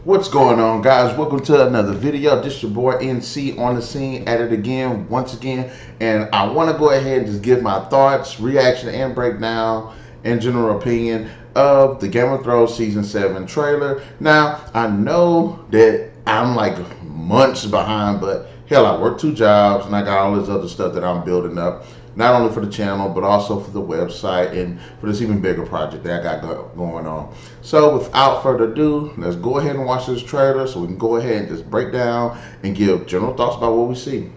What's going on, guys? Welcome to another video. This your boy NC on the scene at it again, once again. And I want to go ahead and just give my thoughts, reaction, and breakdown and general opinion of the Game of Thrones Season 7 trailer. Now, I know that I'm like months behind, but hell, I work 2 jobs and I got all this other stuff that I'm building up. Not only for the channel, but also for the website and for this even bigger project that I got going on. So without further ado, let's go ahead and watch this trailer so we can go ahead and just break down and give general thoughts about what we see.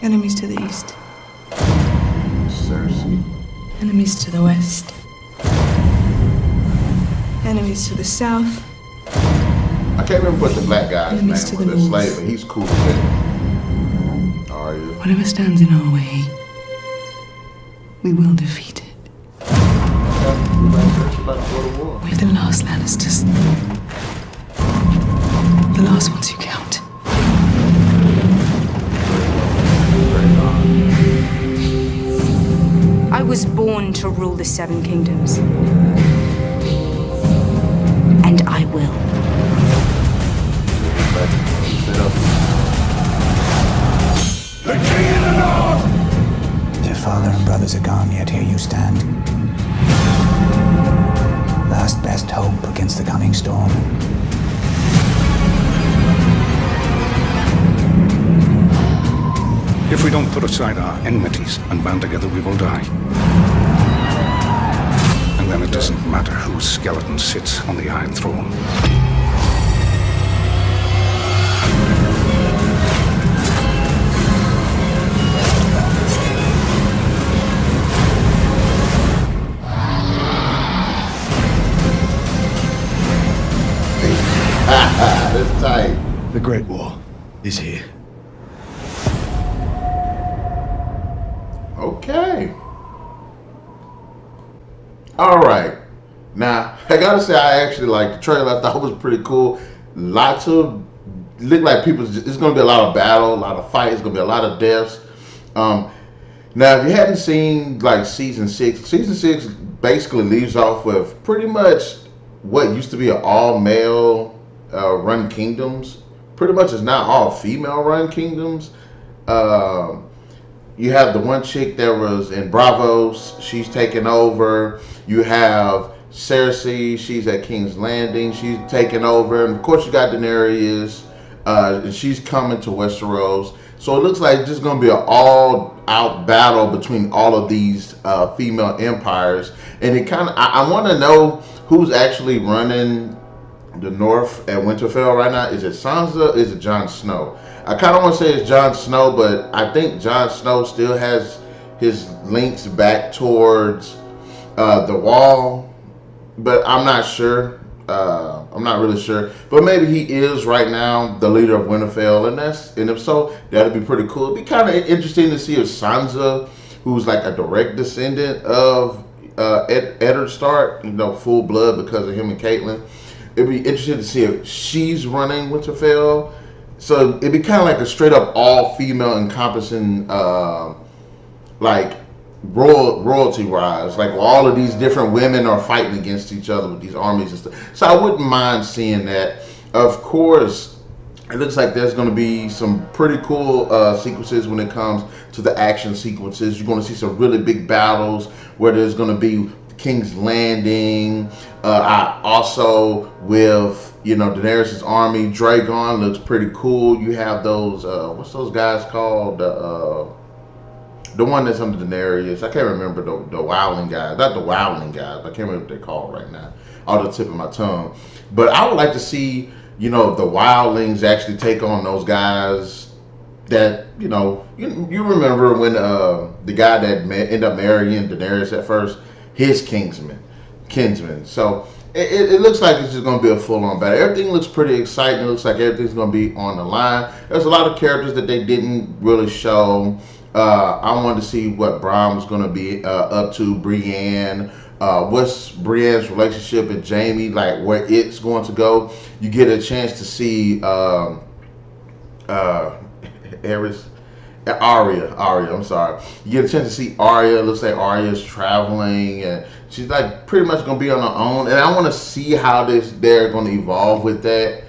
Enemies to the east. Cersei. Enemies to the west. Enemies to the south. I can't remember what the black guy's name Enemies was, to the the north. slave, but he's cool with it. Are you? Whatever stands in our way, we will defeat it. We're the last Lannisters. The last ones who count. I was born to rule the Seven Kingdoms. And I will. The king in the north! Your father and brothers are gone, yet here you stand. Last best hope against the coming storm. If we don't put aside our enmities and band together, we will die. And then it doesn't matter whose skeleton sits on the Iron Throne. That's tight. The Great War is here. Okay. All right. Now, I gotta say, I actually liked the trailer. I thought it was pretty cool. Lots of, look like people, it's gonna be a lot of battle, a lot of fights, it's gonna be a lot of deaths. Now, if you hadn't seen like season 6 basically leaves off with pretty much what used to be an all-male run kingdoms. Pretty much is now all female run kingdoms. You have the one chick that was in Bravos. She's taken over. You have Cersei. She's at King's Landing. She's taken over. And of course, you got Daenerys. And she's coming to Westeros. So it looks like it's just going to be an all-out battle between all of these female empires. And it kind of, I want to know who's actually running the North at Winterfell right now. Is it Sansa? Is it Jon Snow? I kind of want to say it's Jon Snow, but I think Jon Snow still has his links back towards the Wall, but I'm not sure. I'm not really sure, but maybe he is right now the leader of Winterfell, and if so, that'd be pretty cool. It'd be kind of interesting to see if Sansa, who's like a direct descendant of Eddard Stark, full blood because of him and Caitlyn. It'd be interesting to see if she's running Winterfell. So it'd be kind of like a straight up all female encompassing, like royalty wise, like all of these different women are fighting against each other with these armies and stuff. So I wouldn't mind seeing that. Of course, it looks like there's going to be some pretty cool sequences when it comes to the action sequences. You're going to see some really big battles where there's going to be King's Landing. I also with Daenerys' army. Dragon looks pretty cool. You have those what's those guys called? The one that's under Daenerys. I can't remember the Wildling guys. Not the Wildling guys. I can't remember what they're called right now. Off the tip of my tongue. But I would like to see the Wildlings actually take on those guys that you remember when the guy that ended up marrying Daenerys at first, his kinsman. So it looks like it's just going to be a full-on battle. Everything looks pretty exciting. It looks like everything's going to be on the line. There's a lot of characters that they didn't really show. I wanted to see what Bronn was going to be up to. Brienne. What's Brienne's relationship with Jaime, like where it's going to go. You get a chance to see Aerys Arya, I'm sorry. You get a chance to see Arya. Looks like Arya's traveling, and she's like pretty much gonna be on her own. And I want to see how they're gonna evolve with that,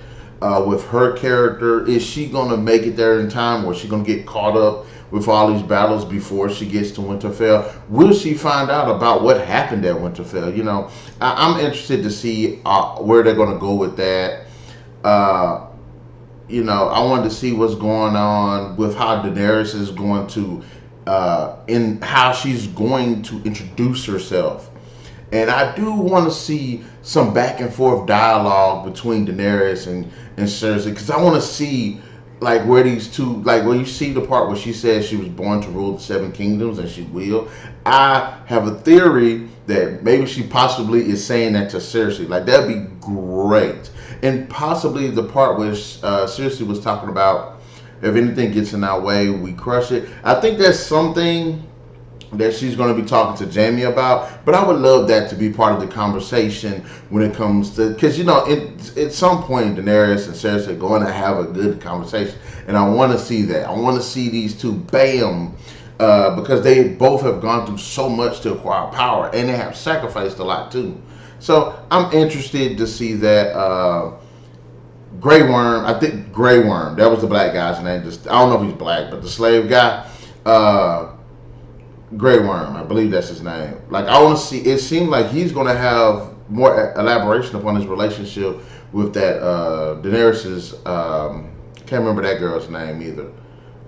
with her character. Is she gonna make it there in time, or is she gonna get caught up with all these battles before she gets to Winterfell? Will she find out about what happened at Winterfell? You know, I'm interested to see where they're gonna go with that. You know, I wanted to see what's going on with how Daenerys is going to, in how she's going to introduce herself. And I do want to see some back and forth dialogue between Daenerys and Cersei, because I want to see like where these two, like where you see the part where she says she was born to rule the Seven Kingdoms, and she will. I have a theory that maybe she possibly is saying that to Cersei. Like, that'd be great. And possibly the part where Cersei was talking about, if anything gets in our way, we crush it. I think that's something that she's going to be talking to Jaime about, but I would love that to be part of the conversation when it comes to, because, you know, at some point Daenerys and Cersei are going to have a good conversation, and I want to see that. I want to see these two, bam, because they both have gone through so much to acquire power, and they have sacrificed a lot too. So I'm interested to see that. Grey Worm, I think Grey Worm, that was the black guy's name. I don't know if he's black, but the slave guy, Grey Worm, I believe that's his name. Like, I want to see, it seemed like he's going to have more elaboration upon his relationship with that Daenerys's, can't remember that girl's name either.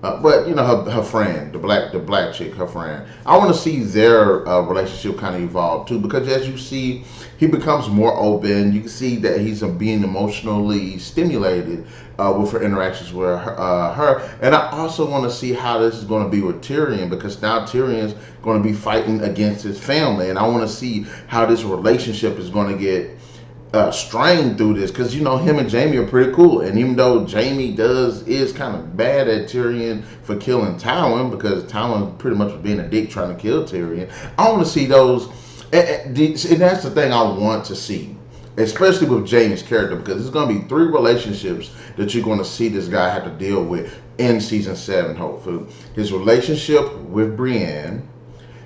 But you know, her friend, the black chick, her friend. I want to see their relationship kind of evolve too, because as you see, he becomes more open. You can see that he's being emotionally stimulated with her interactions with her. And I also want to see how this is going to be with Tyrion, because now Tyrion's going to be fighting against his family, and I want to see how this relationship is going to get strained through this, because you know him and Jaime are pretty cool, and even though Jaime is kind of bad at Tyrion for killing Tywin, because Tywin pretty much was being a dick trying to kill Tyrion, I want to see those, and that's the thing I want to see, especially with Jaime's character, because there's going to be 3 relationships that you're going to see this guy have to deal with in season 7, hopefully. His relationship with Brienne,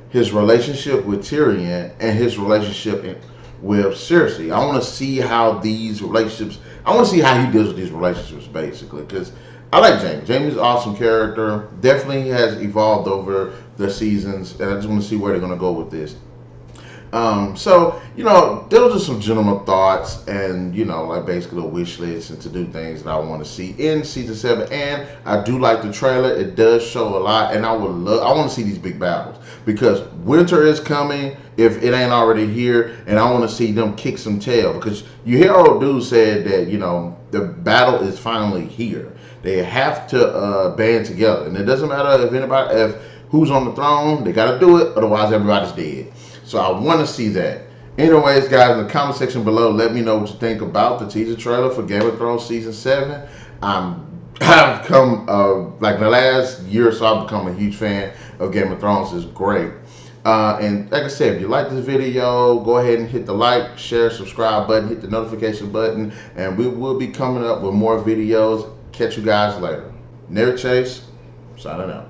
his relationship with Tyrion, and his relationship with Cersei. I want to see how these relationships, I want to see how he deals with these relationships, basically, because I like Jaime. Jaime's an awesome character. Definitely has evolved over the seasons, and I just want to see where they're going to go with this. So, you know, those are some general thoughts, and, you know, like basically a wish list and to do things that I want to see in season 7. And I do like the trailer. It does show a lot, and I want to see these big battles, because winter is coming if it ain't already here, and I want to see them kick some tail, because you hear old dude said that, you know, the battle is finally here. They have to band together, and it doesn't matter if who's on the throne, they got to do it, otherwise everybody's dead. So I want to see that. Anyways, guys, in the comment section below, let me know what you think about the teaser trailer for Game of Thrones Season 7. I've come, like the last year or so, I've become a huge fan of Game of Thrones. It's great. And like I said, if you like this video, go ahead and hit the like, share, subscribe button, hit the notification button, and we will be coming up with more videos. Catch you guys later. Narik Chase, signing out.